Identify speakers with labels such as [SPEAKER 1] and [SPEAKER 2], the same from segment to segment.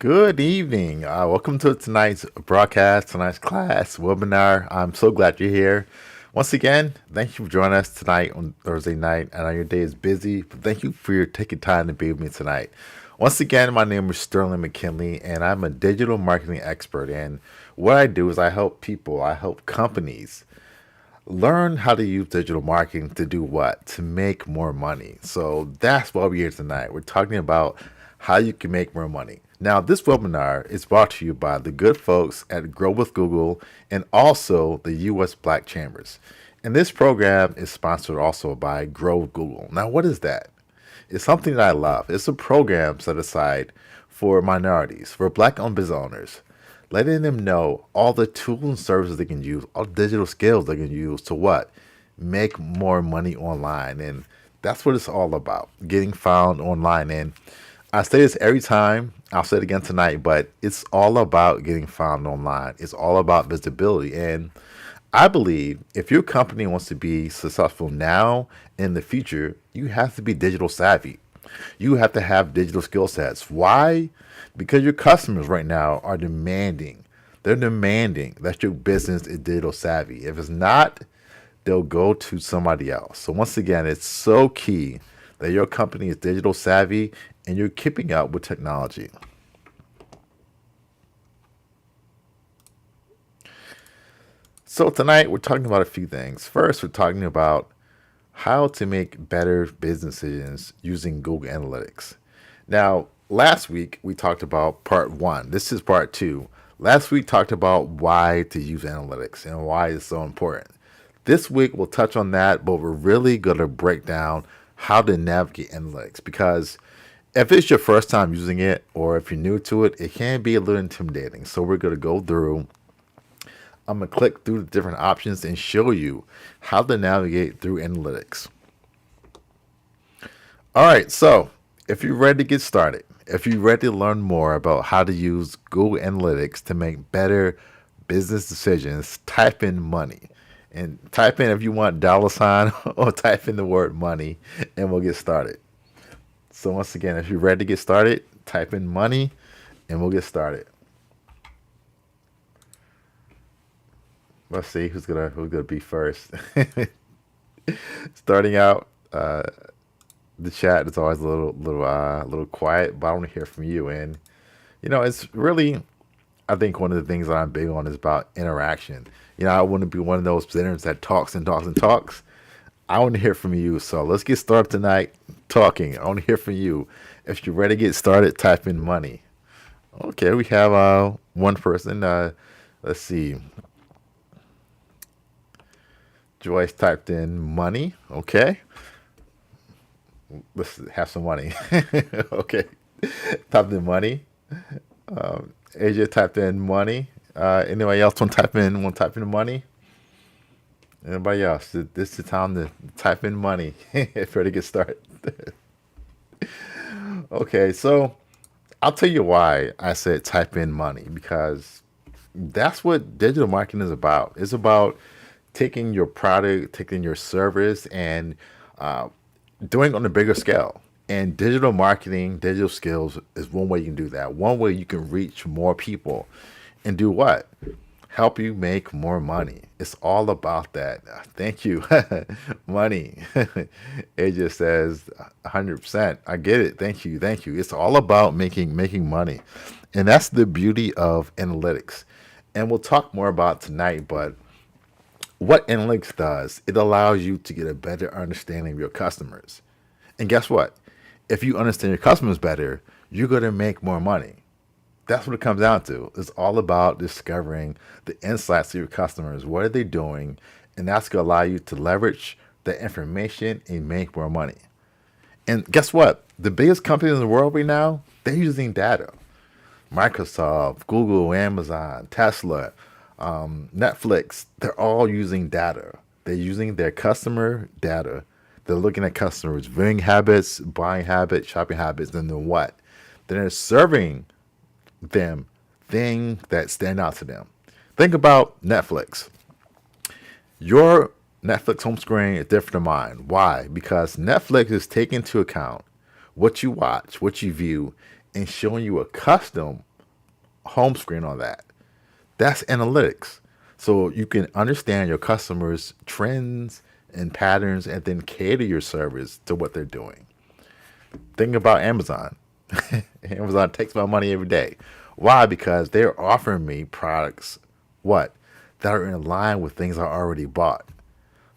[SPEAKER 1] Good evening. Welcome to tonight's broadcast, tonight's class, webinar. I'm so glad you're here. Once again, thank you for joining us tonight on Thursday night. I know your day is busy, but thank you for your taking time to be with me tonight. Once again, my name is Sterling McKinley, and I'm a digital marketing expert. And what I do is I help people, I help companies learn how to use digital marketing to do what? To make more money. So that's why we're here tonight. We're talking about how you can make more money. Now, this webinar is brought to you by the good folks at Grow with Google and also the U.S. Black Chambers. And this program is sponsored also by Grow with Google. Now, what is that? It's something that I love. It's a program set aside for minorities, for Black-owned business owners, letting them know all the tools and services they can use, all the digital skills they can use to what? Make more money online. And that's what it's all about, getting found online. And I say this every time, I'll say it again tonight, but it's all about getting found online. It's all about visibility. And I believe if your company wants to be successful now and in the future, you have to be digital savvy. You have to have digital skill sets. Why? Because your customers right now are demanding. They're demanding that your business is digital savvy. If it's not, they'll go to somebody else. So once again, it's so key that your company is digital savvy and you're keeping up with technology. So tonight we're talking about a few things. First, we're talking about how to make better business decisions using Google Analytics. Now, last week we talked about part one. This is part two. Last week talked about why to use analytics and why it's so important. This week we'll touch on that, but we're really going to break down how to navigate analytics, because if it's your first time using it or if you're new to it, it can be a little intimidating. So we're going to go through. I'm going to click through the different options and show you how to navigate through analytics. All right, so if you're ready to get started, if you're ready to learn more about how to use Google Analytics to make better business decisions, type in money. And type in if you want $ or type in the word money and we'll get started. So once again, if you're ready to get started, type in money and we'll get started. Let's see who's gonna be first. Starting out, the chat is always a little quiet, but I want to hear from you. And it's really, I think one of the things that I'm big on is about interaction. I want to be one of those presenters that talks and talks and talks. I want to hear from you. So let's get started tonight talking. I want to hear from you. If you're ready to get started, type in money. Okay, we have one person. Let's see. Joyce typed in money. Okay. Let's have some money. Okay. Typed in money. AJ typed in money. Anybody else want to type in money? Anybody else? This is the time to type in money. If ready to get started. Okay, so I'll tell you why I said type in money, because that's what digital marketing is about. It's about taking your product, taking your service, and doing it on a bigger scale. And digital marketing, digital skills is one way you can do that. One way you can reach more people and do what? Help you make more money. It's all about that. Thank you. Money. It just says 100%. I get it. Thank you. Thank you. It's all about making money. And that's the beauty of analytics. And we'll talk more about tonight, but what analytics does, it allows you to get a better understanding of your customers. And guess what? If you understand your customers better, you're going to make more money. That's what it comes down to. It's all about discovering the insights of your customers. What are they doing? And that's going to allow you to leverage the information and make more money. And guess what? The biggest companies in the world right now, they're using data. Microsoft, Google, Amazon, Tesla, Netflix, they're all using data. They're using their customer data. They're looking at customers' viewing habits, buying habits, shopping habits, and then what? Then they're serving them things that stand out to them. Think about Netflix. Your Netflix home screen is different than mine. Why? Because Netflix is taking into account what you watch, what you view, and showing you a custom home screen on that. That's analytics. So you can understand your customers' trends and patterns and then cater your service to what they're doing. Think about Amazon. Amazon takes my money every day. Why? Because they're offering me products, what? That are in line with things I already bought.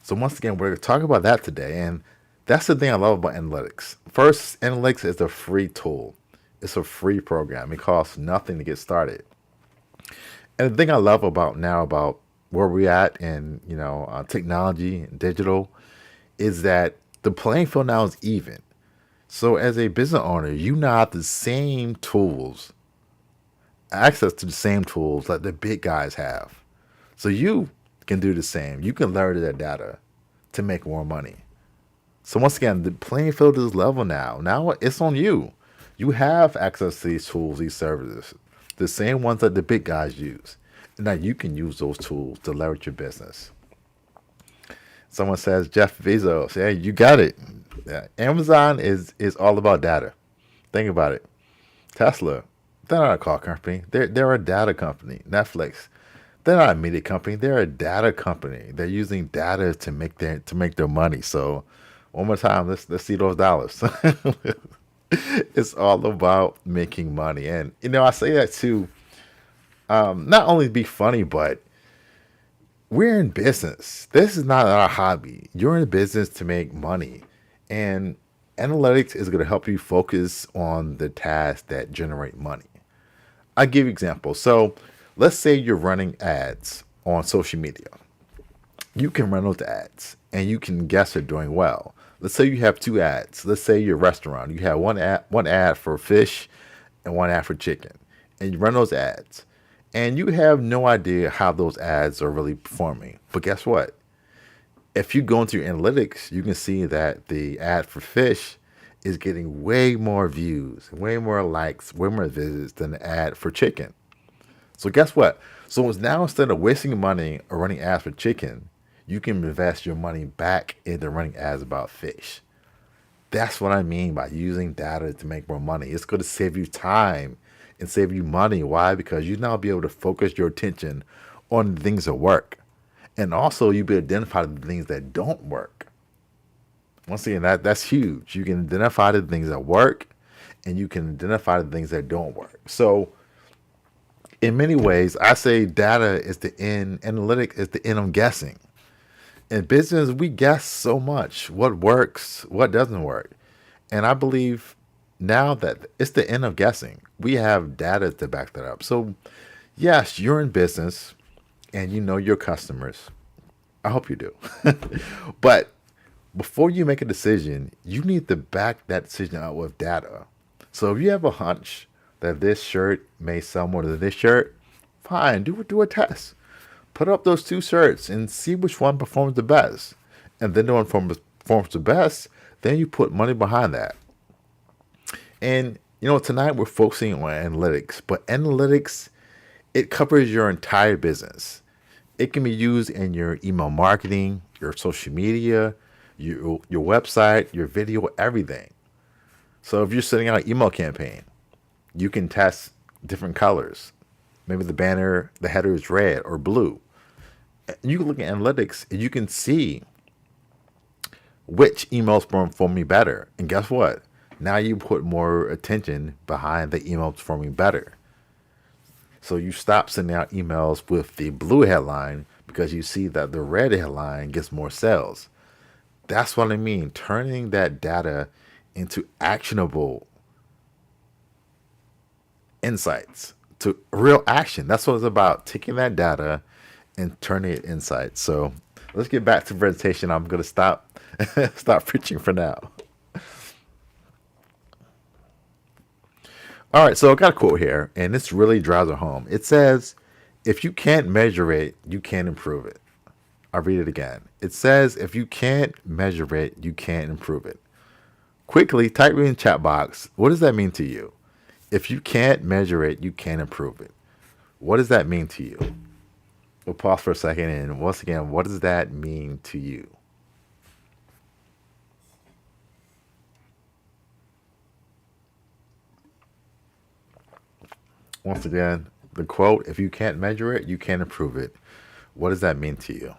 [SPEAKER 1] So once again, we're going to talk about that today. And that's the thing I love about analytics. First, analytics is a free tool. It's a free program. It costs nothing to get started. And the thing I love about now about where we're at in technology and digital is that the playing field now is even. So as a business owner, you now have the same tools, access to the same tools that the big guys have. So you can do the same. You can leverage that data to make more money. So once again, the playing field is level now. Now it's on you. You have access to these tools, these services, the same ones that the big guys use. And now you can use those tools to leverage your business. Someone says Jeff Bezos. Hey, you got it. Yeah. Amazon is all about data. Think about it. Tesla, they're not a car company. They're a data company. Netflix, they're not a media company. They're a data company. They're using data to make their money. So one more time, let's see those dollars. It's all about making money, and I say that too. Not only to be funny, but we're in business. This is not our hobby. You're in business to make money. And analytics is going to help you focus on the tasks that generate money. I'll give you an example. So let's say you're running ads on social media. You can run those ads and you can guess they're doing well. Let's say you have two ads. Let's say you're a restaurant. You have one ad for fish and one ad for chicken. And you run those ads. And you have no idea how those ads are really performing. But guess what? If you go into your analytics, you can see that the ad for fish is getting way more views, way more likes, way more visits than the ad for chicken. So guess what? So it's now instead of wasting money or running ads for chicken, you can invest your money back into running ads about fish. That's what I mean by using data to make more money. It's going to save you time and save you money. Why? Because you now be able to focus your attention on the things that work. And also you'll be able to identify the things that don't work. Once again, that's huge. You can identify the things that work and you can identify the things that don't work. So in many ways, I say data is the end, analytics is the end of guessing. In business, we guess so much what works, what doesn't work. And I believe now that it's the end of guessing. We have data to back that up. So, yes, you're in business and you know your customers. I hope you do. But before you make a decision, you need to back that decision out with data. So if you have a hunch that this shirt may sell more than this shirt, fine, do a test. Put up those two shirts and see which one performs the best. And then the one performs the best, then you put money behind that. And tonight we're focusing on analytics, but analytics, it covers your entire business. It can be used in your email marketing, your social media, your website, your video, everything. So if you're sending out an email campaign, you can test different colors. Maybe the header is red or blue. You can look at analytics and you can see which emails performing better. And guess what? Now you put more attention behind the emails performing better. So you stop sending out emails with the blue headline because you see that the red headline gets more sales. That's what I mean. Turning that data into actionable insights to real action. That's what it's about. Taking that data and turning it insights. So let's get back to the presentation. I'm going to stop preaching for now. All right, so I got a quote here, and this really drives it home. It says, if you can't measure it, you can't improve it. I'll read it again. It says, if you can't measure it, you can't improve it. Quickly, type in the chat box, what does that mean to you? If you can't measure it, you can't improve it. What does that mean to you? We'll pause for a second, and once again, what does that mean to you? Once again, the quote, if you can't measure it, you can't improve it. What does that mean to you?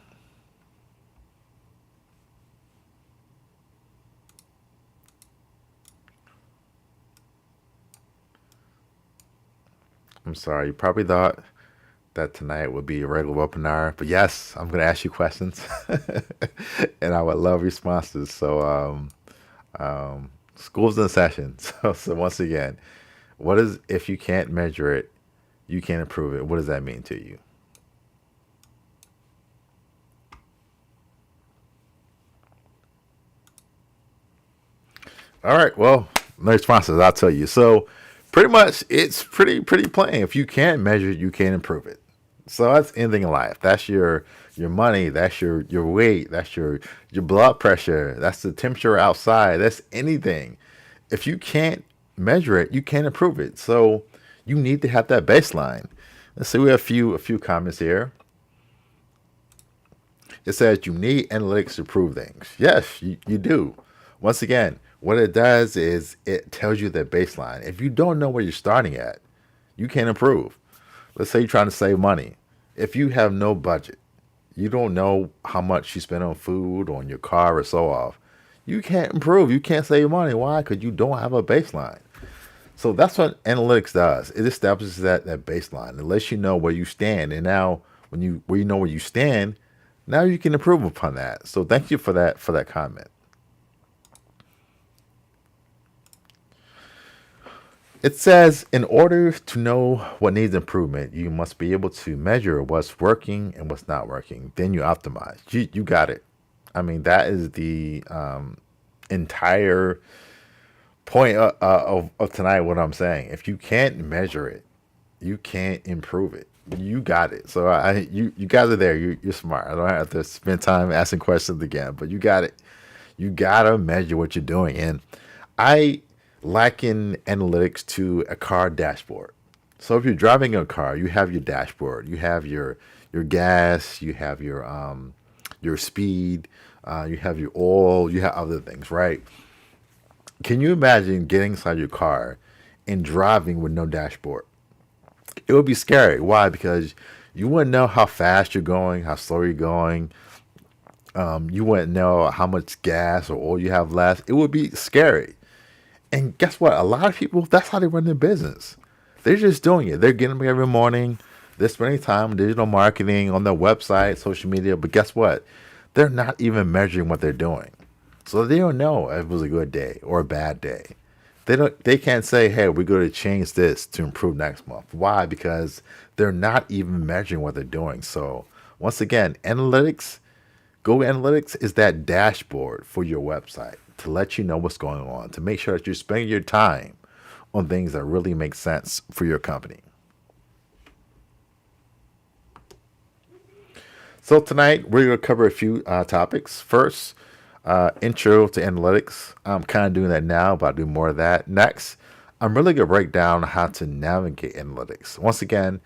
[SPEAKER 1] I'm sorry, you probably thought that tonight would be a regular webinar, but yes, I'm going to ask you questions and I would love responses. School's in session. So once again, what is, if you can't measure it, you can't improve it? What does that mean to you? All right. Well, no responses. I'll tell you. So, pretty much, it's pretty plain. If you can't measure it, you can't improve it. So that's anything in life. That's your money. That's your weight. That's your blood pressure. That's the temperature outside. That's anything. If you can't measure it, you can't improve it. So you need to have that baseline. Let's see. We have a few comments here. It says you need analytics to prove things. Yes, you do. Once again, what it does is it tells you the baseline. If you don't know where you're starting at, you can't improve. Let's say you're trying to save money. If you have no budget, you don't know how much you spend on food, on your car, or so off, you can't improve. You can't save money. Why? Because you don't have a baseline. So that's what analytics does. It establishes that baseline. It lets you know where you stand. And now when you know where you stand, now you can improve upon that. So thank you for that comment. It says in order to know what needs improvement, you must be able to measure what's working and what's not working. Then you optimize. You got it. I mean, that is the entire point of tonight. What I'm saying, if you can't measure it, you can't improve it. You got it. So you guys are there. You're smart. I don't have to spend time asking questions again, but you got it. You gotta measure what you're doing, and I liken analytics to a car dashboard. So if you're driving a car, you have your dashboard, you have your gas, you have your speed, you have your oil, you have other things, right? Can you imagine getting inside your car and driving with no dashboard? It would be scary. Why? Because you wouldn't know how fast you're going, how slow you're going. You wouldn't know how much gas or oil you have left. It would be scary. And guess what? A lot of people, that's how they run their business. They're just doing it. They're getting up every morning. They're spending time on digital marketing, on their website, social media. But guess what? They're not even measuring what they're doing. So they don't know if it was a good day or a bad day. They can't say, hey, we're going to change this to improve next month. Why? Because they're not even measuring what they're doing. So once again, Google Analytics is that dashboard for your website to let you know what's going on, to make sure that you're spending your time on things that really make sense for your company. So tonight we're going to cover a few topics. First, intro to analytics. I'm kind of doing that now, but I'll do more of that. Next, I'm really going to break down how to navigate analytics. Once again,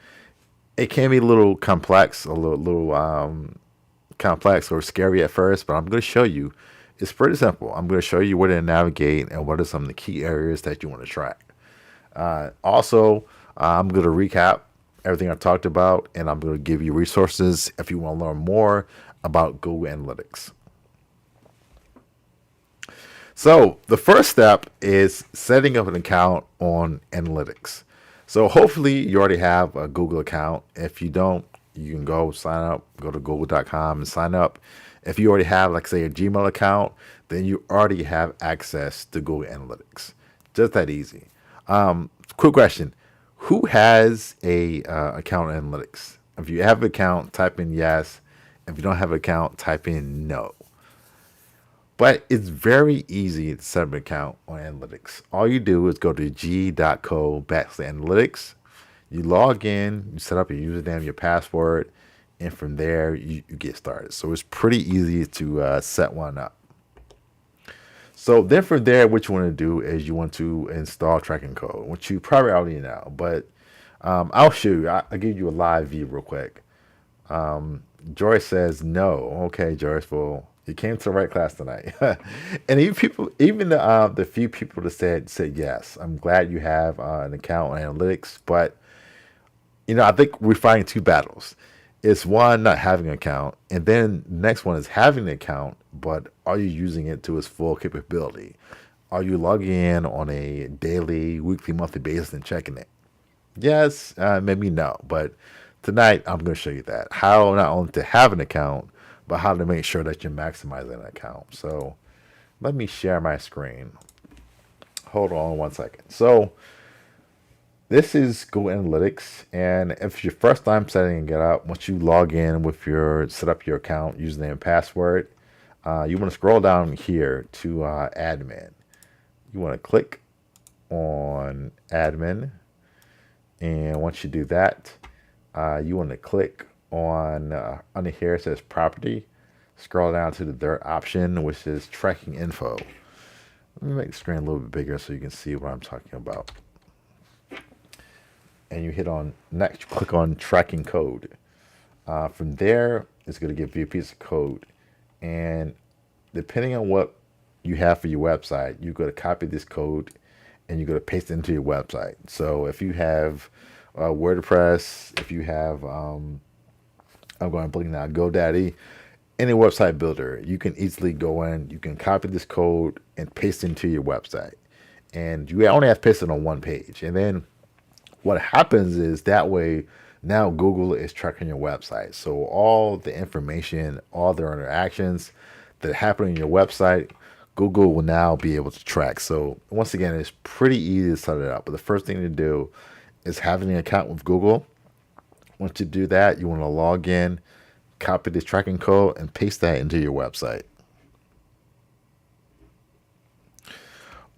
[SPEAKER 1] it can be a little complex, a little complex or scary at first, but I'm going to show you. It's pretty simple. I'm going to show you where to navigate and what are some of the key areas that you want to track. Also, I'm going to recap everything I talked about, and I'm going to give you resources if you want to learn more about Google Analytics. So the first step is setting up an account on Analytics. So hopefully you already have a Google account. If you don't, you can go sign up, go to google.com and sign up. If you already have, like, say, a Gmail account, then you already have access to Google Analytics. Just that easy. Quick question. Who has a account on Analytics? If you have an account, type in yes. If you don't have an account, type in no. But it's very easy to set up an account on Analytics. All you do is go to g.co/analytics. You log in, you set up your username, your password, and from there you get started. So it's pretty easy to set one up. So then from there, what you want to do is you want to install tracking code, which you probably already know, but I'll show you. I'll give you a live view real quick. Joyce says no. Okay, Joyce, well, you came to the right class tonight. And even the few people that said yes, I'm glad you have an account on Analytics, but I think we're fighting two battles. It's one, not having an account, and then the next one is having an account, but are you using it to its full capability? Are you logging in on a daily, weekly, monthly basis and checking it? Yes, maybe no, but tonight I'm going to show you that. How not only to have an account, but how to make sure that you're maximizing an account. So let me share my screen. Hold on one second. So this is Google Analytics, and if it's your first time setting it up, once you log in with your set up your account, username and password, you want to scroll down here to admin. You want to click on admin, and once you do that, you want to click on under here it says property. Scroll down to the third option, which is tracking info. Let me make the screen a little bit bigger so you can see what I'm talking about. And you hit on next, click on tracking code. From there, it's going to give you a piece of code. And depending on what you have for your website, you're going to copy this code and you're going to paste it into your website. So if you have WordPress, if you have, I'm going to bring now GoDaddy, any website builder, you can easily go in, you can copy this code and paste it into your website. And you only have to paste it on one page. And then what happens is that way now Google is tracking your website. So all the information, all their interactions that happen on your website, Google will now be able to track. So once again, it's pretty easy to set it up. But the first thing to do is having an account with Google. Once you do that, you want to log in, copy this tracking code, and paste that into your website.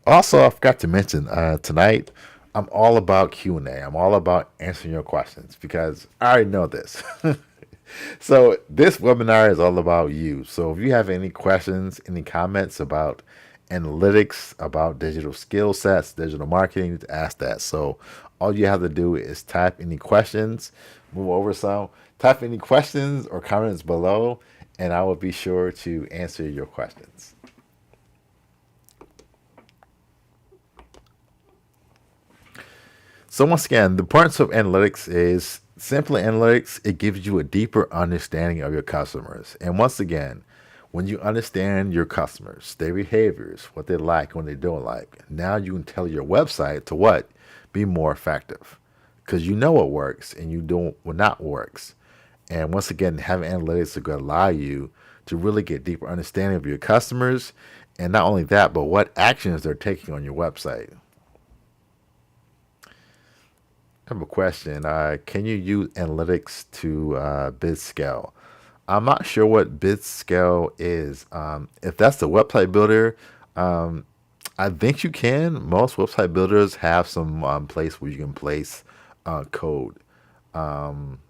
[SPEAKER 1] Also, I forgot to mention tonight, I'm all about Q&A. I'm all about answering your questions because I already know this. So this webinar is all about you. So if you have any questions, any comments about analytics, about digital skill sets, digital marketing, ask that. So all you have to do is type any questions, move over some, type any questions or comments below, and I will be sure to answer your questions. So once again, the importance of analytics is simply analytics. It gives you a deeper understanding of your customers. And once again, when you understand your customers, their behaviors, what they like, what they don't like, now you can tell your website to what? Be more effective. Because you know what works and you don't what not works. And once again, having analytics is going to allow you to really get deeper understanding of your customers. And not only that, but what actions they're taking on your website. I have a question. Can you use analytics to bid scale? I'm not sure what bid scale is. If that's the website builder, I think you can. Most website builders have some place where you can place code. Um,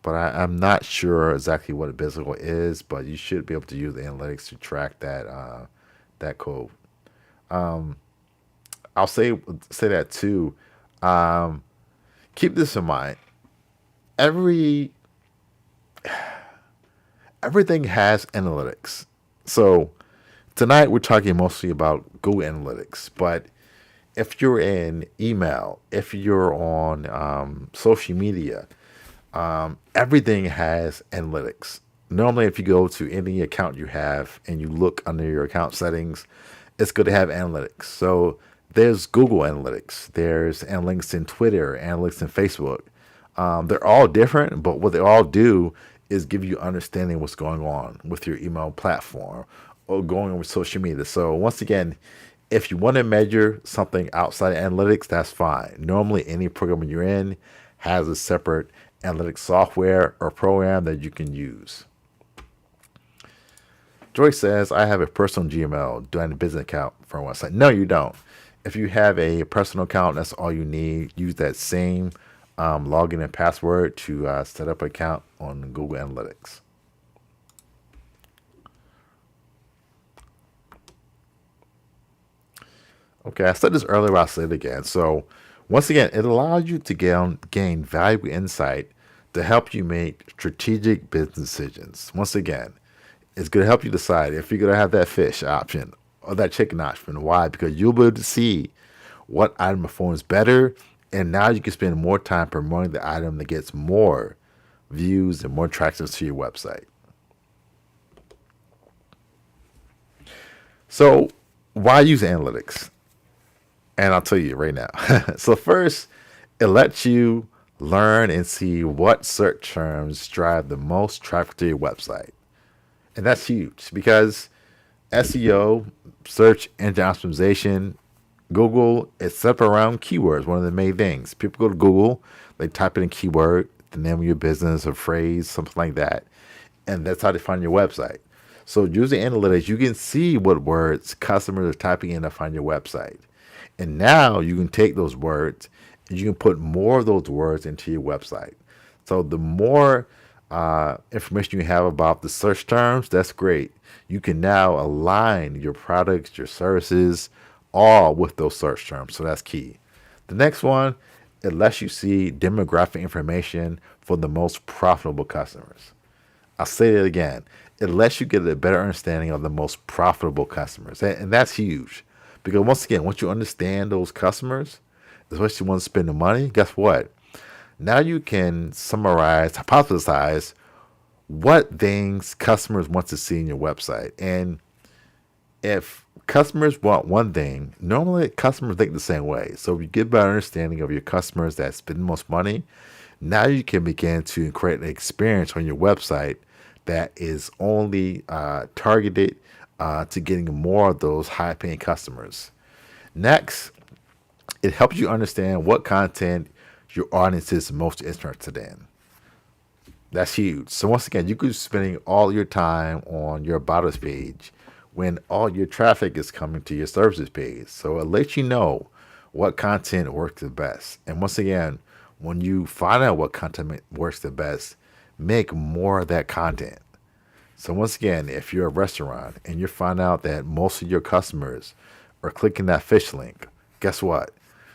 [SPEAKER 1] but I'm not sure exactly what a bid scale is. But you should be able to use analytics to track that code. Um, I'll say that too. Um, Keep this in mind. Every Everything has analytics. So tonight we're talking mostly about Google Analytics, but if you're in email, if you're on social media, everything has analytics. Normally, if you go to any account you have and you look under your account settings, it's going to have analytics. So there's Google Analytics, there's analytics in Twitter, analytics in Facebook. They're all different, but what they all do is give you understanding what's going on with your email platform or going on with social media. So once again, if you want to measure something outside of analytics, that's fine. Normally, any program you're in has a separate analytics software or program that you can use. Joyce says, I have a personal Gmail. Do I need a business account for a website? No, you don't. If you have a personal account, that's all you need. Use that same login and password to set up an account on Google Analytics. Okay, I said this earlier, but I'll say it again. So, once again, it allows you to gain valuable insight to help you make strategic business decisions. Once again, it's going to help you decide if you're going to have that fish option or that chicken option. Why? Because you'll be able to see what item performs better, and now you can spend more time promoting the item that gets more views and more attractions to your website. So, why use analytics? And I'll tell you right now. So, first, it lets you learn and see what search terms drive the most traffic to your website. And that's huge because SEO, search engine optimization, Google is set around keywords, one of the main things. People go to Google, they type in a keyword, the name of your business, a phrase, something like that, and that's how they find your website. So using analytics, you can see what words customers are typing in to find your website. And now you can take those words and you can put more of those words into your website. So the more information you have about the search terms, that's great. You can now align your products, your services, all with those search terms. So that's key. The next one, it lets you see demographic information for the most profitable customers. I'll say it again. It lets you get a better understanding of the most profitable customers. And that's huge. Because once again, once you understand those customers, especially ones spending money, guess what? Now you can summarize, hypothesize what things customers want to see in your website. And if customers want one thing, normally customers think the same way. So if you get a better understanding of your customers that spend the most money, now you can begin to create an experience on your website that is only targeted to getting more of those high paying customers. Next, it helps you understand what content your audience is most interested in. That's huge. So once again, you could be spending all your time on your about us page when all your traffic is coming to your services page. So it lets you know what content works the best. And once again, when you find out what content works the best, make more of that content. So once again, if you're a restaurant and you find out that most of your customers are clicking that fish link, guess what?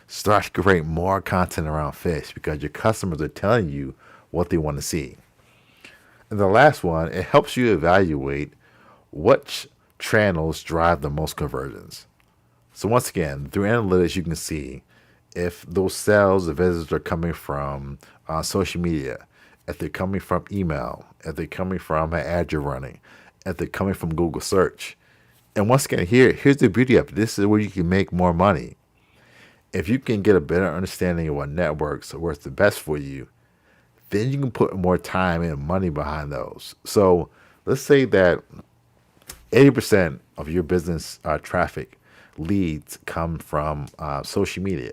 [SPEAKER 1] Start to create more content around fish because your customers are telling you what they want to see. And the last one, it helps you evaluate which channels drive the most conversions. So once again, through analytics, you can see if those sales or visits are coming from social media, if they're coming from email, if they're coming from an ad you're running, if they're coming from Google search. And once again, here's the beauty of it. This is where you can make more money. If you can get a better understanding of what networks works the best for you, then you can put more time and money behind those. So let's say that 80% of your business traffic leads come from social media.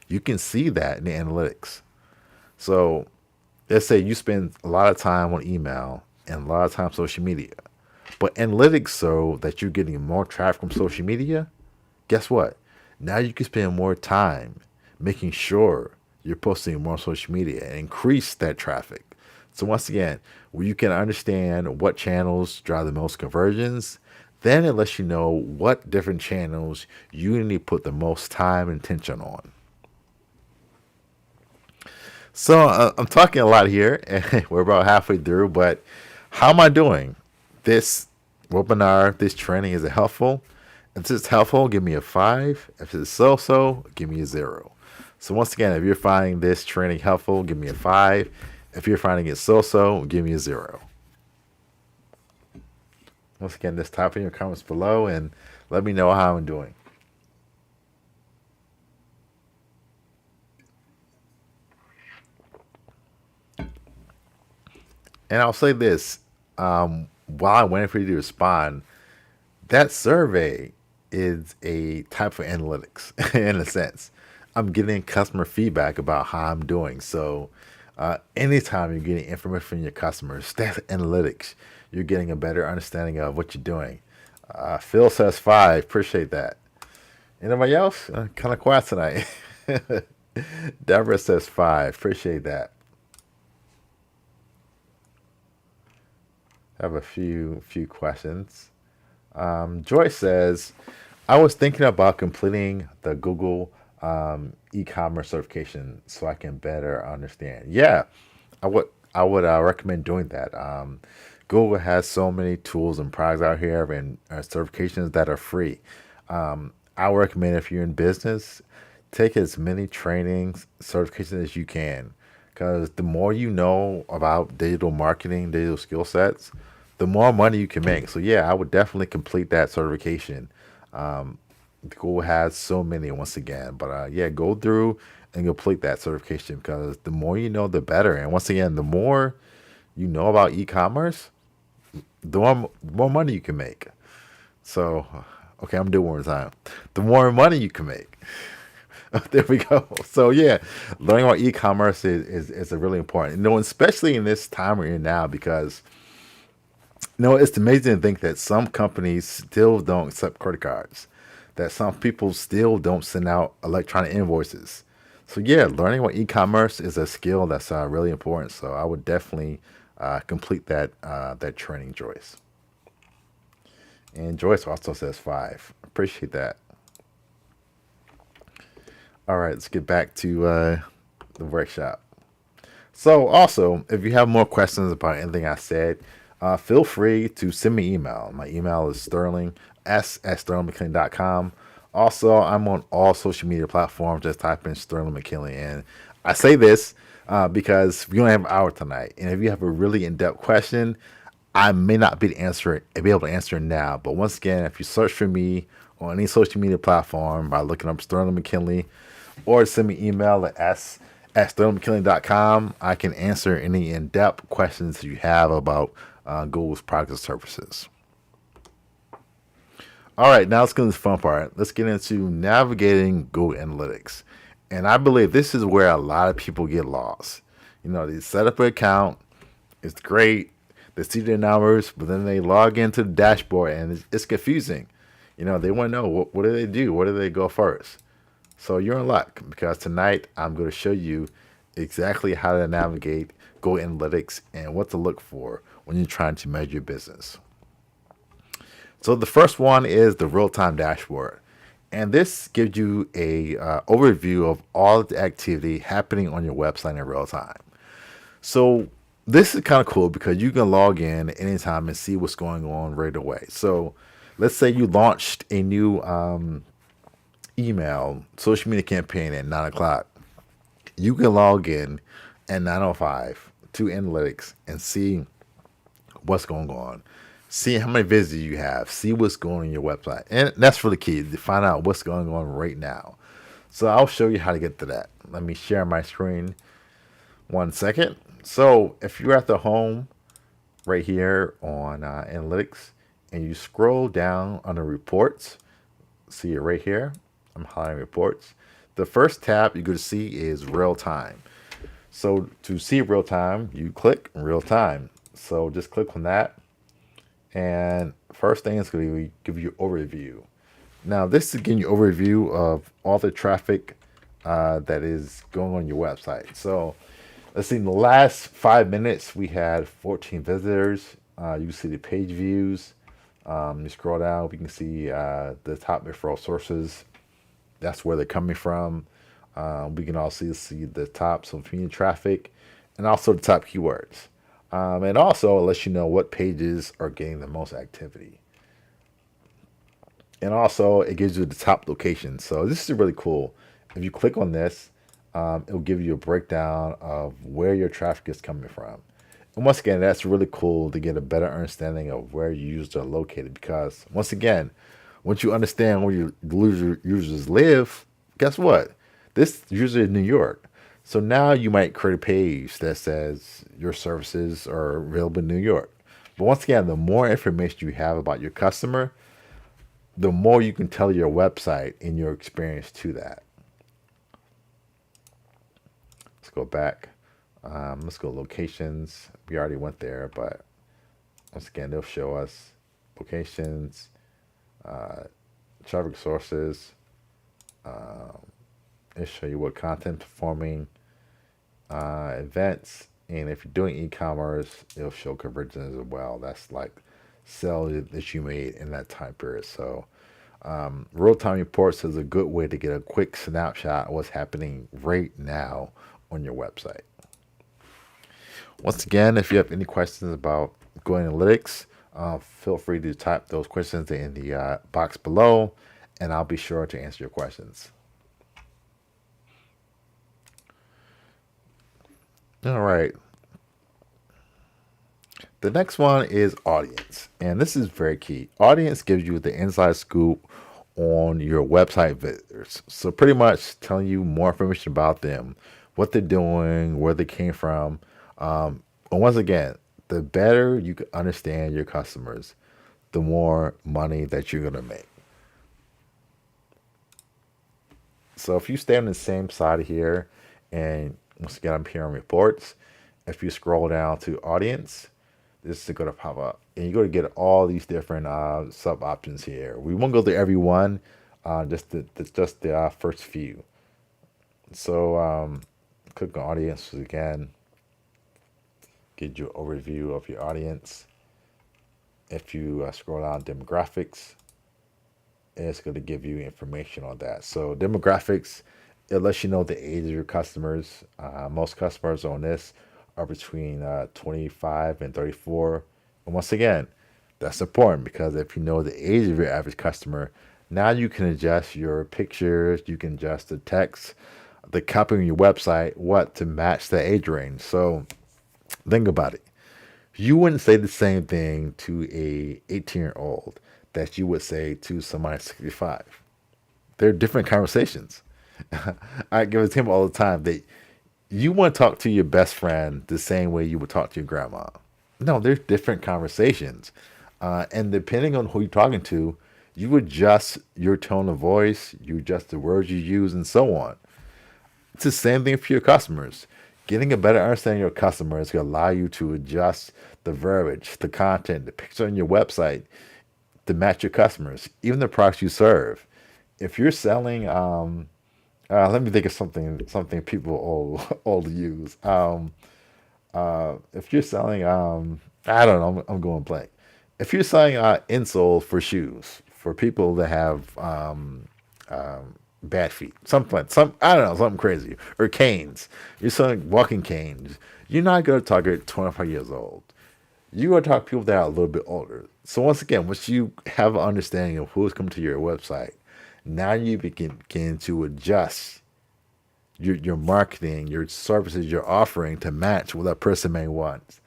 [SPEAKER 1] You can see that in the analytics. So let's say you spend a lot of time on email and a lot of time on social media, but analytics show that you're getting more traffic from social media. Guess what? Now you can spend more time making sure you're posting more on social media and increase that traffic. So once again, when you can understand what channels drive the most conversions, then it lets you know what different channels you need to put the most time and attention on. So I'm talking a lot here, and we're about halfway through, but how am I doing? This webinar, this training, is it helpful? If it's helpful, give me a 5. If it's so-so, give me a 0. So once again, if you're finding this training helpful, give me a 5. If you're finding it so-so, give me a 0. Once again, just type in your comments below and let me know how I'm doing. And I'll say this, while I'm waiting for you to respond, that survey is a type of analytics in a sense. I'm getting customer feedback about how I'm doing. So anytime you're getting information from your customers, that's analytics. You're getting a better understanding of what you're doing. Phil says 5. Appreciate that. Anybody else? Kind of quiet tonight. Deborah says 5. Appreciate that. I have a few questions. Joyce says, I was thinking about completing the Google e-commerce certification so I can better understand. Yeah, I would recommend doing that. Google has so many tools and products out here and certifications that are free. I would recommend if you're in business, take as many trainings, certifications as you can. Because the more you know about digital marketing, digital skill sets, the more money you can make. So, yeah, I would definitely complete that certification. Um, Google has so many once again. But yeah, go through and complete that certification because the more you know, the better. And once again, the more you know about e-commerce, the more money you can make. So, okay, I'm doing one more time. The more money you can make. There we go. So yeah, learning about e-commerce is a really important. Especially in this time we're in now, because it's amazing to think that some companies still don't accept credit cards, that some people still don't send out electronic invoices. So yeah, learning about e-commerce is a skill that's really important. So I would definitely complete that training, Joyce. And Joyce also says 5. Appreciate that. All right, let's get back to the workshop. So, also, if you have more questions about anything I said, feel free to send me email. My email is sterling@sterlingmckinley.com. Also, I'm on all social media platforms. Just type in Sterling McKinley. And I say this because we only have an hour tonight. And if you have a really in-depth question, I may not be able to answer it now. But once again, if you search for me on any social media platform by looking up Sterling McKinley, or send me email at s@sterlingmckinley.com, I can answer any in-depth questions you have about Google's products and services. All right, now let's get into the fun part. Let's get into navigating Google Analytics. And I believe this is where a lot of people get lost. They set up an account, it's great, they see their numbers, but then they log into the dashboard and it's confusing. They want to know what do they do? Where do they go first? So you're in luck because tonight I'm going to show you exactly how to navigate Google Analytics and what to look for when you're trying to measure your business. So the first one is the real-time dashboard. And this gives you a overview of all of the activity happening on your website in real time. So this is kind of cool because you can log in anytime and see what's going on right away. So let's say you launched a new email social media campaign at 9 o'clock. You can log in at 9:05 to analytics and see what's going on, see how many visitors you have, see what's going on your website. And that's really key to find out what's going on right now. So I'll show you how to get to that. Let me share my screen 1 second. So if you're at the home right here on analytics and you scroll down under reports, see it right here. I'm highlighting reports. The first tab you're going to see is real time. So to see real time, you click real time. So just click on that. And first thing is going to give you an overview. Now this is giving you an overview of all the traffic that is going on your website. So let's see, in the last 5 minutes, we had 14 visitors. You can see the page views. You scroll down, we can see the top referral sources. That's where they're coming from. We can also see the top social media traffic and also the top keywords. And also it lets you know what pages are getting the most activity. And also it gives you the top locations. So this is really cool. If you click on this, it'll give you a breakdown of where your traffic is coming from. And once again, that's really cool to get a better understanding of where your users are located. Because once again, once you understand where your users live, guess what? This user is New York. So now you might create a page that says your services are available in New York. But once again, the more information you have about your customer, the more you can tell your website and your experience to that. Let's go back. Let's go locations. We already went there, but once again, they'll show us locations, traffic sources. It'll show you what content performing, events, and if you're doing e-commerce, it'll show conversions as well. That's like sales that you made in that time period. So real-time reports is a good way to get a quick snapshot of what's happening right now on your website. Once again, if you have any questions about Google Analytics, feel free to type those questions in the box below, and I'll be sure to answer your questions. All right. The next one is audience. And this is very key. Audience gives you the inside scoop on your website visitors. So, pretty much telling you more information about them, what they're doing, where they came from. And once again, the better you can understand your customers, the more money that you're going to make. So if you stay on the same side here, and once again, I'm here on reports, if you scroll down to audience, this is going to pop up. And you're going to get all these different sub options here. We won't go through every one, just the first few. So click on audience again, get you an overview of your audience. If you scroll down demographics, it's going to give you information on that. So demographics, it lets you know the age of your customers. Most customers on this are between 25 and 34. And once again, that's important because if you know the age of your average customer, now you can adjust your pictures, you can adjust the text, the copy on your website, what to match the age range. So think about it. You wouldn't say the same thing to a 18-year-old that you would say to somebody 65. They're different conversations. I give it to him all the time that you want to talk to your best friend the same way you would talk to your grandma. No, there's different conversations. And depending on who you're talking to, you adjust your tone of voice, you adjust the words you use, and so on. It's the same thing for your customers. Getting a better understanding of your customers can allow you to adjust the verbiage, the content, the picture on your website to match your customers, even the products you serve. If you're selling, let me think of something people old use. If you're selling, I don't know, I'm going blank. If you're selling insole for shoes for people that have bad feet, something like some I don't know, something crazy, or canes. You're selling walking canes. You're not going to target 25 years old. You're going to talk to people that are a little bit older. So once again, once you have an understanding of who's coming to your website, now you begin to adjust your marketing, your services you're offering to match what that person may want.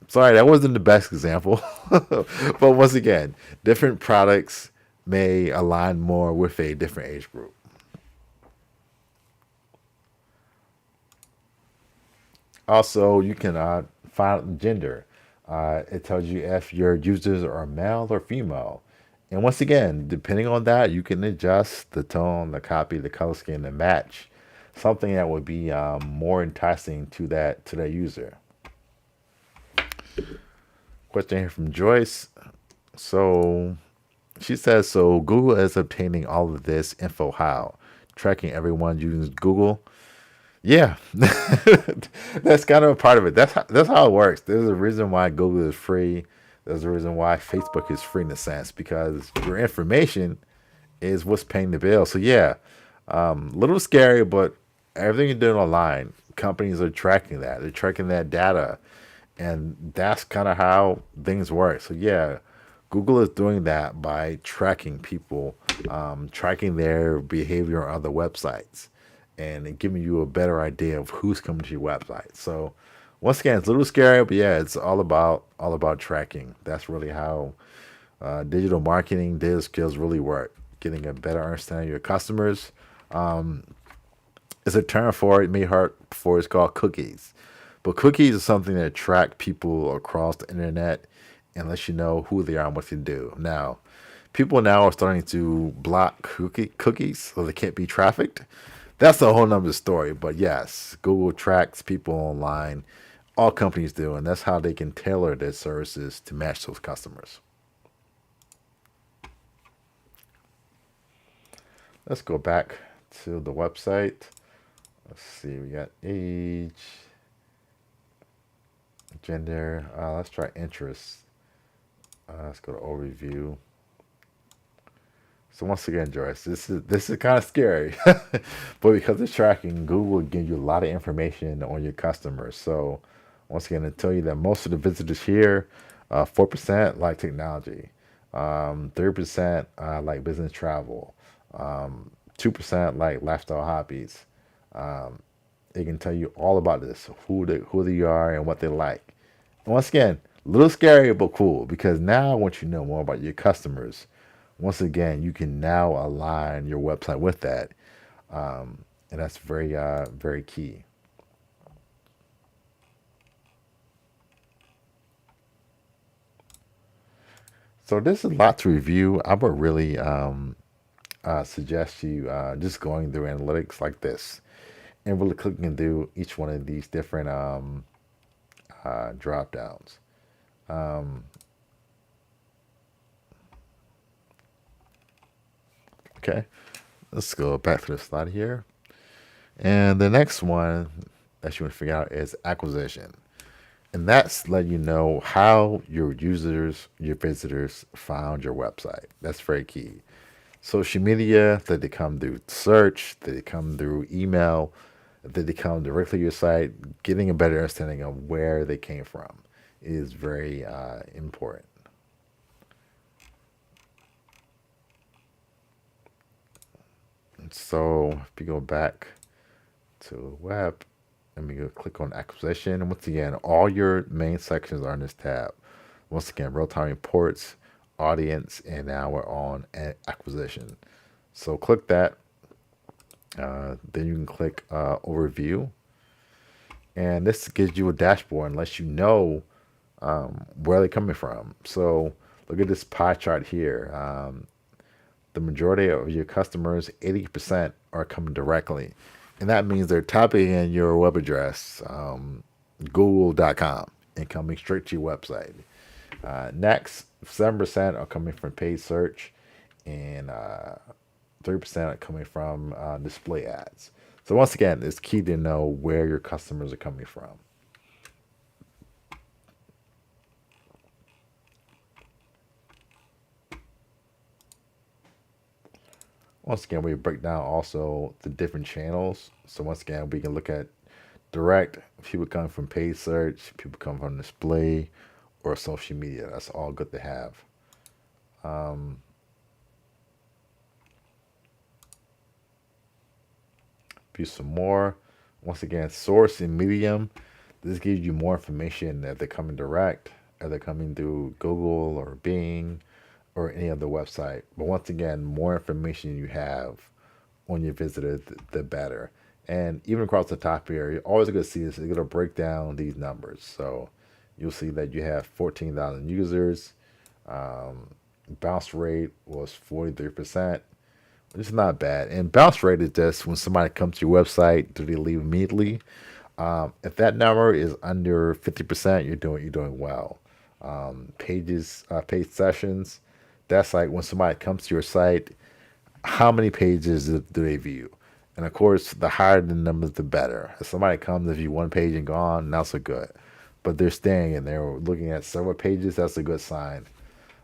[SPEAKER 1] Sorry, that wasn't the best example, but once again, different products may align more with a different age group. Also, you can find out the gender. It tells you if your users are male or female. And once again, depending on that, you can adjust the tone, the copy, the color scheme, the match, something that would be more enticing to that user. Question here from Joyce. So she says, so Google is obtaining all of this info how? Tracking everyone using Google? Yeah, that's kind of a part of it. That's how it works. There's a reason why Google is free. There's a reason why Facebook is free in a sense because your information is what's paying the bill. So yeah, a little scary, but everything you're doing online, companies are tracking that. They're tracking that data, and that's kind of how things work. So yeah, Google is doing that by tracking people, tracking their behavior on other websites, and giving you a better idea of who's coming to your website. So once again, it's a little scary, but yeah, it's all about tracking. That's really how digital marketing, data skills really work. Getting a better understanding of your customers. It's a term for it, may hurt for it's called cookies. But cookies is something that track people across the internet and lets you know who they are and what they do. Now, people now are starting to block cookies so they can't be trafficked. That's a whole nother story. But yes, Google tracks people online. All companies do, and that's how they can tailor their services to match those customers. Let's go back to the website. Let's see, we got age, gender. Let's try interests. Let's go to overview. So once again, Joyce, this is kind of scary, but because it's tracking, Google will give you a lot of information on your customers. So once again, I tell you that most of the visitors here, 4% like technology, 3% like business travel, 2% like lifestyle hobbies, It can tell you all about this, who they are and what they like. And once again, a little scary but cool because now once you know more about your customers, once again you can now align your website with that, and that's very key. So this is a lot to review. I would really suggest you just going through analytics like this and really clicking through each one of these different drop downs. Um, okay, let's go back to the slide here. And the next one that you want to figure out is acquisition. And that's letting you know how your users, your visitors found your website. That's very key. Social media, did they come through search? Did they come through email? Did they come directly to your site? Getting a better understanding of where they came from is very important. And so if you go back to the web, and we go click on acquisition. And once again, all your main sections are in this tab. Once again, real-time reports, audience, and now we're on acquisition. So click that. Then you can click overview. And this gives you a dashboard and lets you know where they're coming from. So look at this pie chart here. The majority of your customers, 80%, are coming directly. And that means they're typing in your web address, google.com, and coming straight to your website. Next, 7% are coming from paid search, and 3% are coming from display ads. So once again, it's key to know where your customers are coming from. Once again, we break down also the different channels. So once again, we can look at direct, people come from paid search, people come from display, or social media. That's all good to have. Um, View some more. Once again, source and medium. This gives you more information if they're coming direct, if they're coming through Google or Bing or any other website. But once again, more information you have on your visitor, the better. And even across the top here, you're always going to see this. It's going to break down these numbers. So you'll see that you have 14,000 users. Um, Bounce rate was 43%. It's not bad. And bounce rate is just when somebody comes to your website, do they leave immediately? If that number is under 50%, you're doing well. Page sessions, that's like when somebody comes to your site, how many pages do they view? And of course, the higher the numbers, the better. If somebody comes and view one page and gone, not so good. But they're staying and they're looking at several pages, that's a good sign.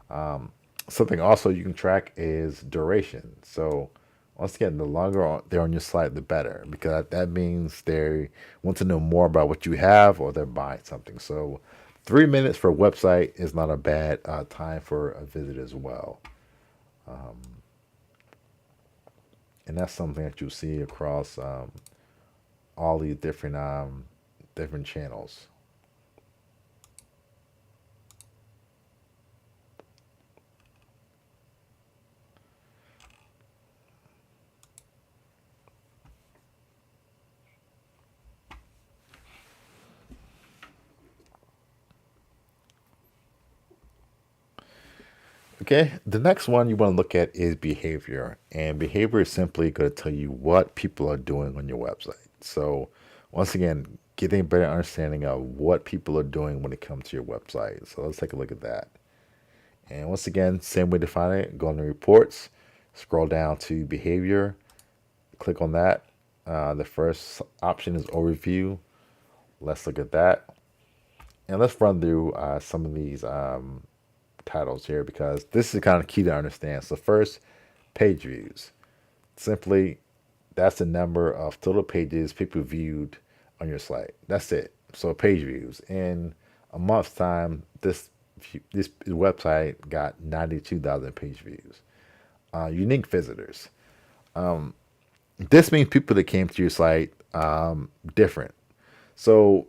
[SPEAKER 1] Um, Something also you can track is duration. So once again, the longer they're on your site, the better, because that means they want to know more about what you have or they're buying something. So 3 minutes for a website is not a bad time for a visit as well. Um, and that's something that you see across all these different channels. Okay, the next one you want to look at is behavior. And behavior is simply going to tell you what people are doing on your website. So, once again, getting a better understanding of what people are doing when it comes to your website. So, let's take a look at that. And once again, same way to find it, go into reports, scroll down to behavior, click on that. The first option is overview. Let's look at that. And let's run through some of these titles here because this is kind of key to understand. So first, page views. Simply, that's the number of total pages people viewed on your site. That's it. So page views. In a month's time, this website got 92,000 page views. Unique visitors. Um, this means people that came to your site different. So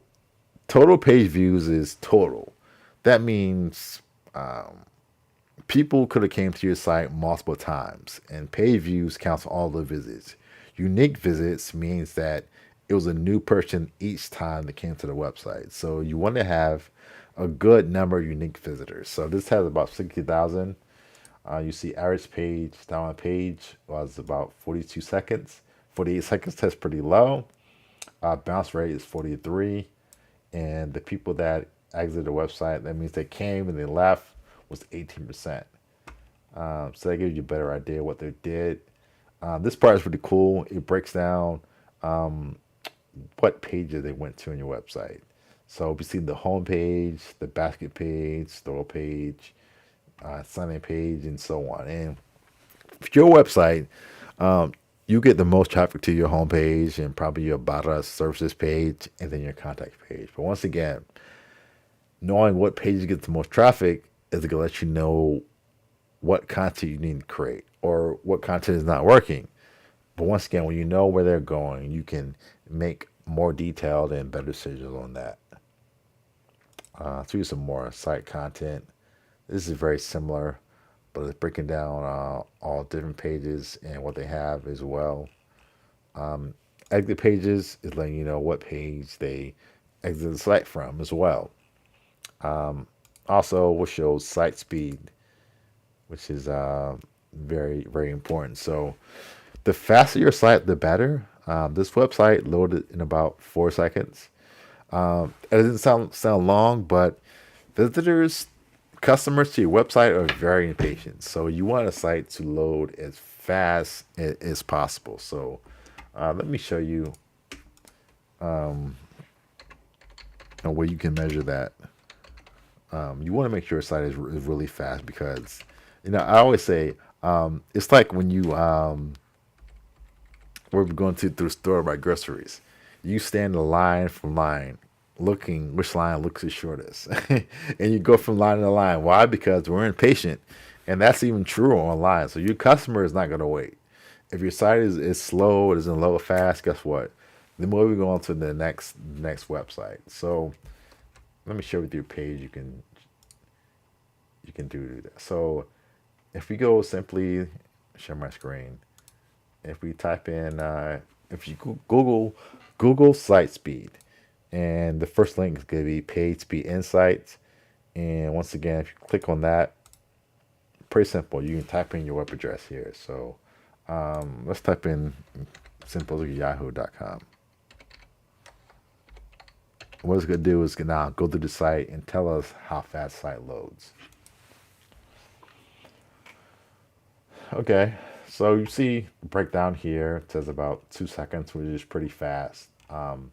[SPEAKER 1] total page views is total. That means people could have came to your site multiple times, and page views counts all the visits. Unique visits means that it was a new person each time that came to the website. So you want to have a good number of unique visitors. So this has about 60,000. You see average page down on page was about 42 seconds. 48 seconds test pretty low. Bounce rate is 43. And the people that exited the website, that means they came and they left, was 18%. So that gives you a better idea what they did. This part is really cool. It breaks down what pages they went to on your website. So we see the home page, the basket page, store page, sign-in page, and so on. And for your website, you get the most traffic to your homepage and probably your about us services page and then your contact page. But once again, knowing what pages get the most traffic is going to let you know what content you need to create or what content is not working. But once again, when you know where they're going, you can make more detailed and better decisions on that. Let's do some more site content. This is very similar, but it's breaking down all different pages and what they have as well. Exit pages is letting you know what page they exit the site from as well. Also, will show site speed, which is very, very important. So, the faster your site, the better. This website loaded in about 4 seconds. It doesn't sound long, but visitors, customers to your website are very impatient. So you want a site to load as fast as possible. So let me show you a way you can measure that. You want to make sure a site is really fast because, I always say it's like when you we're going through the store to buy groceries. You stand in line from line, looking which line looks the shortest, and you go from line to line. Why? Because we're impatient, and that's even true online. So your customer is not going to wait. If your site is slow, it doesn't load fast. Guess what? Then we'll go on to the next website. So let me share with you a page you can do that. So if we go simply share my screen, if we type in if you Google site speed, and the first link is going to be page speed insights. And once again, if you click on that, pretty simple. You can type in your web address here. So let's type in simple yahoo.com. What it's going to do is now go to the site and tell us how fast the site loads. Okay, so you see breakdown here. It says about 2 seconds, which is pretty fast. And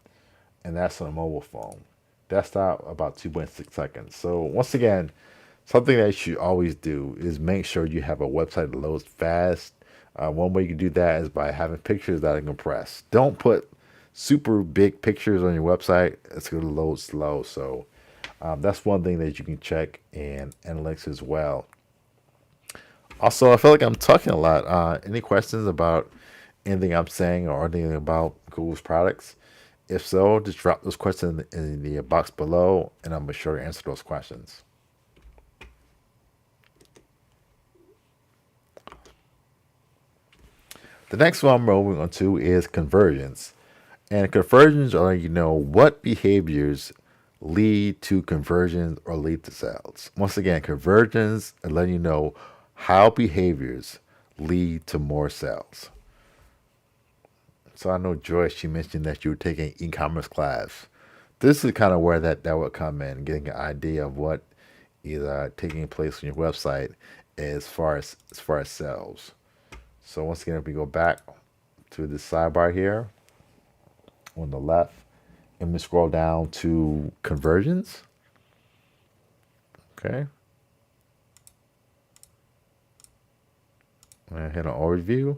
[SPEAKER 1] that's on a mobile phone. Desktop, about 2.6 seconds. So once again, something that you should always do is make sure you have a website that loads fast. One way you can do that is by having pictures that are compressed. Don't put super big pictures on your website. It's going to load slow. So that's one thing that you can check in analytics as well. Also, I feel like I'm talking a lot. Any questions about anything I'm saying or anything about Google's products? If so, just drop those questions in the box below, and I'm sure to answer those questions. The next one I'm moving on to is conversions. And conversions are, what behaviors lead to conversions or lead to sales. Once again, conversions are letting you know how behaviors lead to more sales. So I know Joyce, she mentioned that you were taking e-commerce class. This is kind of where that would come in, getting an idea of what is taking place on your website as far as sales. So once again, if we go back to the sidebar here on the left, and we scroll down to conversions. Okay. And hit on overview.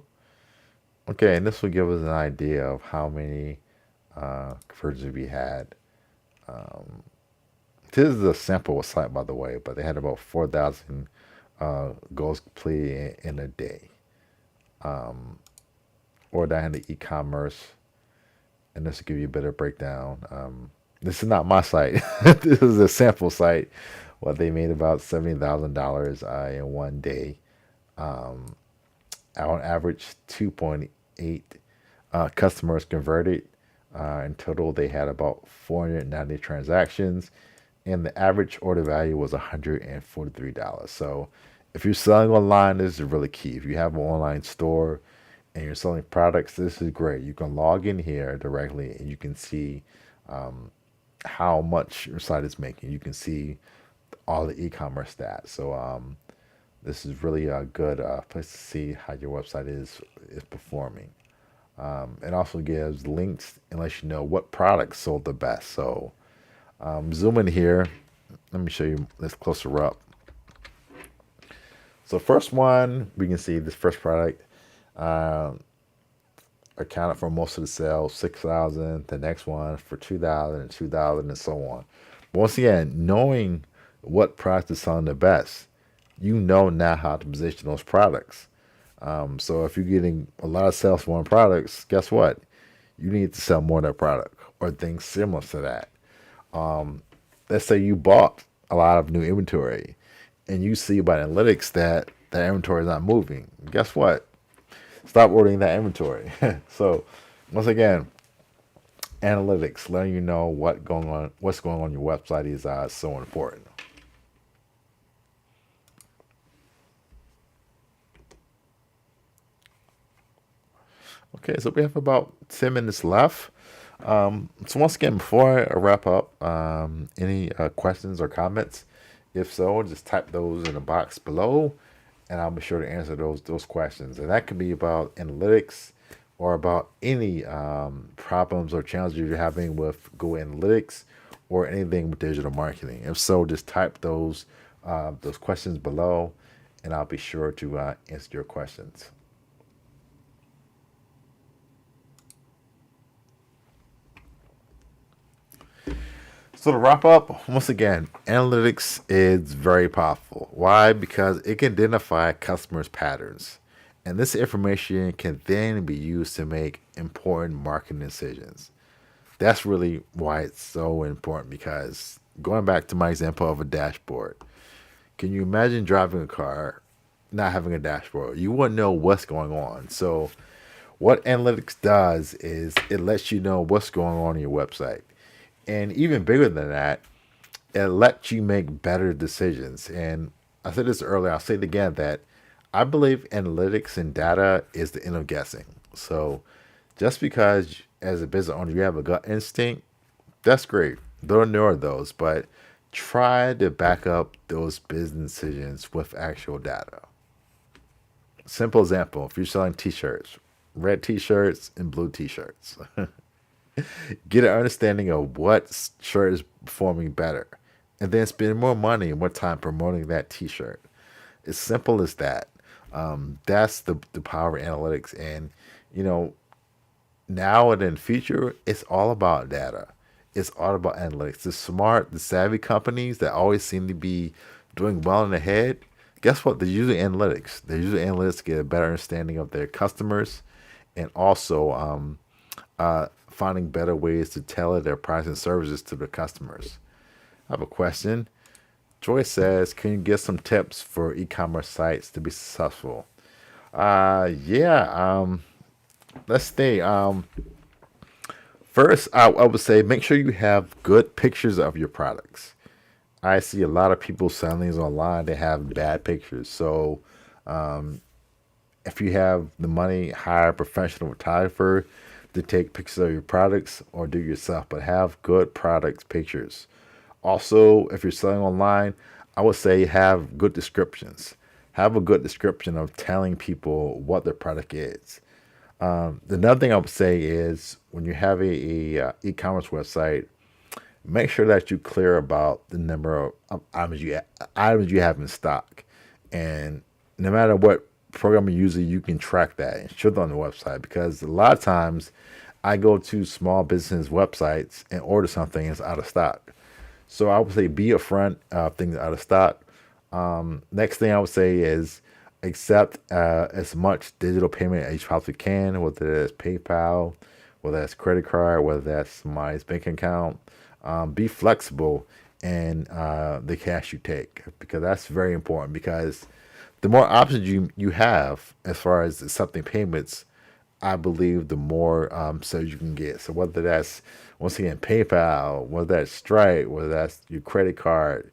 [SPEAKER 1] Okay, and this will give us an idea of how many conversions we had. This is a sample site, by the way, but they had about 4,000 goals completed in a day. Or down in the e-commerce. and this will give you a better breakdown. This is not my site. This is a sample site. Well, they made about $70,000 in one day. Um, on average, 2.8 customers converted. In total, they had about 490 transactions, and the average order value was $143. So, if you're selling online, this is really key. If you have an online store and you're selling products, this is great. You can log in here directly and you can see um, how much your site is making. You can see all the e-commerce stats. So this is really a good place to see how your website is performing. It also gives links and lets you know what products sold the best. So zoom in here. Let me show you this closer up. So first one, we can see this first product uh, accounted for most of the sales, 6,000. The next one for 2,000 and 2,000 and so on. Once again, knowing what product is selling the best, you know now how to position those products. So if you're getting a lot of sales for one product, guess what? You need to sell more of that product or things similar to that. Let's say you bought a lot of new inventory and you see by analytics that that inventory is not moving. Guess what? Stop ordering that inventory. So once again, analytics, letting you know what's going on your website is so important. Okay, so we have about 10 minutes left. So once again, before I wrap up, any questions or comments? If so, just type those in the box below, and I'll be sure to answer those questions. And that could be about analytics or about any problems or challenges you're having with Google Analytics or anything with digital marketing. If so, just type those questions below, and I'll be sure to answer your questions. So to wrap up, once again, analytics is very powerful. Why? Because it can identify customers' patterns. And this information can then be used to make important marketing decisions. That's really why it's so important because going back to my example of a dashboard, can you imagine driving a car not having a dashboard? You wouldn't know what's going on. So what analytics does is it lets you know what's going on your website. And even bigger than that, it lets you make better decisions. And I said this earlier, I'll say it again that I believe analytics and data is the end of guessing. So just because as a business owner you have a gut instinct, that's great. There are those, but try to back up those business decisions with actual data. Simple example, if you're selling t-shirts, red t-shirts and blue t-shirts. Get an understanding of what shirt is performing better, and then spend more money and more time promoting that T-shirt. As simple as that. That's the power of analytics, and you know now and in the future, it's all about data. It's all about analytics. The smart, the savvy companies that always seem to be doing well in the head. Guess what? They're using analytics. They're using analytics to get a better understanding of their customers, and also finding better ways to tailor their price and services to their customers. I have a question. Joy says, can you give some tips for e-commerce sites to be successful? Yeah. Let's see. First, I would say make sure you have good pictures of your products. I see a lot of people selling these online. They have bad pictures. So if you have the money, hire a professional photographer to take pictures of your products or do it yourself, but have good products pictures. Also, if you're selling online, I would say have good descriptions. Have a good description of telling people what their product is. Another thing I would say is when you have a e-commerce website, make sure that you're clear about the number of items you have in stock, and no matter what program you use, you can track that and show it on the website. Because a lot of times, I go to small business websites and order something that's out of stock. So I would say be upfront of things out of stock. Next thing I would say is accept as much digital payment as you possibly can, whether it's PayPal, whether that's credit card, whether that's my bank account. Be flexible in the cash you take, because that's very important. Because the more options you have as far as accepting payments, I believe the more sales you can get. So whether that's, once again, PayPal, whether that's Stripe, whether that's your credit card,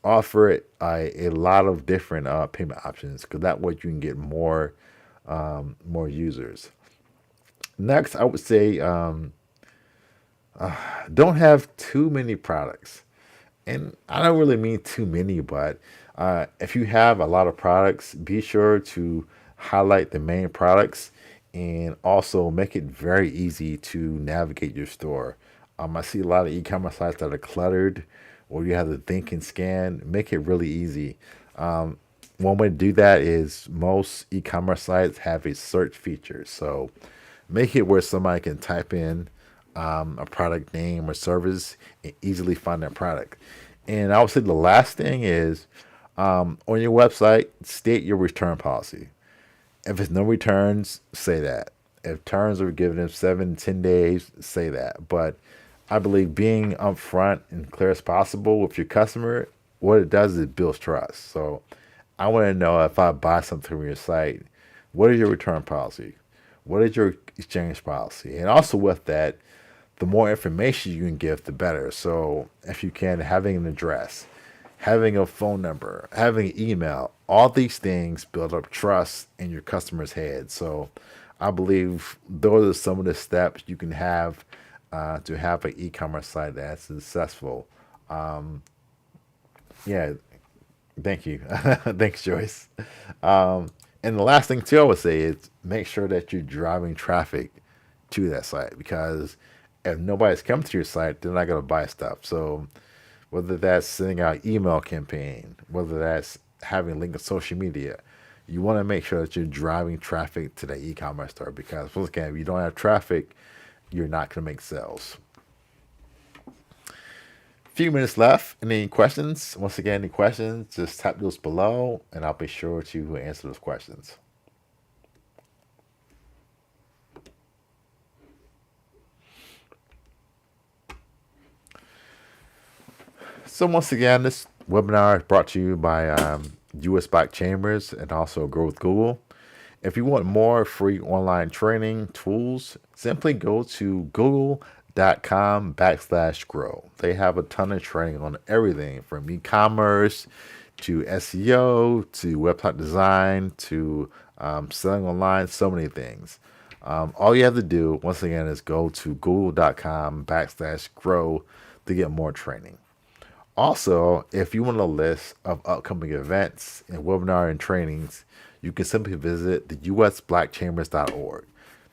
[SPEAKER 1] offer it a lot of different payment options, because that way you can get more users. Next, I would say don't have too many products. And I don't really mean too many, but if you have a lot of products, be sure to highlight the main products and also make it very easy to navigate your store. I see a lot of e-commerce sites that are cluttered, or you have to think and scan. Make it really easy. One way to do that is most e-commerce sites have a search feature. So make it where somebody can type in a product name or service and easily find that product. And I would say the last thing is, on your website, state your return policy. If it's no returns, say that. If terms are given in 7 to 10 days, say that. But I believe being upfront and clear as possible with your customer, what it does is it builds trust. So I want to know, if I buy something from your site, what is your return policy? What is your exchange policy? And also with that, the more information you can give, the better. So if you can, having an address, having a phone number, having an email, all these things build up trust in your customer's head. So I believe those are some of the steps you can have to have an e-commerce site that's successful. Yeah, thank you. Thanks, Joyce. And the last thing too, I would say is make sure that you're driving traffic to that site, because if nobody's come to your site, they're not going to buy stuff. So whether that's sending out email campaign, whether that's having a link on social media, you want to make sure that you're driving traffic to the e-commerce store, because once again, if you don't have traffic, you're not going to make sales. Few minutes left. Any questions? Once again, any questions, just type those below and I'll be sure to answer those questions. So once again, this webinar is brought to you by US Black Chambers and also Grow with Google. If you want more free online training tools, simply go to google.com/grow. They have a ton of training on everything from e-commerce to SEO to website design to selling online, so many things. All you have to do, once again, is go to google.com/grow to get more training. Also, if you want a list of upcoming events and webinar and trainings, you can simply visit the usblackchambers.org.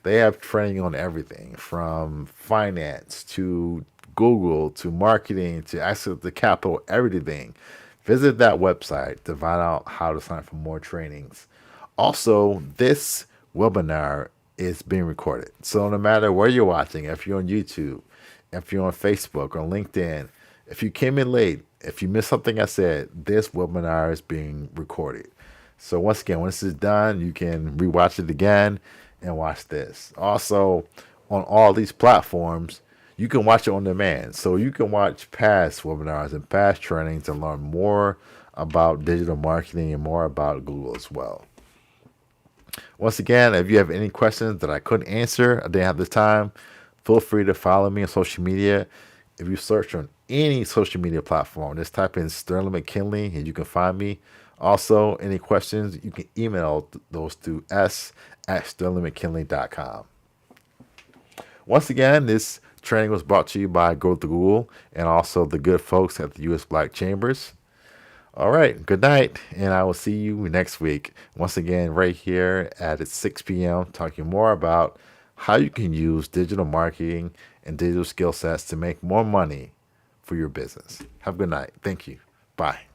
[SPEAKER 1] They have training on everything from finance to Google to marketing to access to capital, everything. Visit that website to find out how to sign up for more trainings. Also, this webinar is being recorded. So no matter where you're watching, if you're on YouTube, if you're on Facebook or LinkedIn, if you came in late, if you missed something I said, this webinar is being recorded. So once again, when this is done, you can rewatch it again and watch this. Also, on all these platforms, you can watch it on demand. So you can watch past webinars and past trainings and learn more about digital marketing and more about Google as well. Once again, if you have any questions that I couldn't answer, I didn't have the time, feel free to follow me on social media. If you search on any social media platform, just type in Sterling McKinley and you can find me. Also, any questions, you can email those to s@sterlingmckinley.com. Once again, this training was brought to you by Go to Google and also the good folks at the US Black Chambers. All right, good night, and I will see you next week. Once again, right here at 6 p.m., talking more about how you can use digital marketing and digital skill sets to make more money for your business. Have a good night. Thank you. Bye.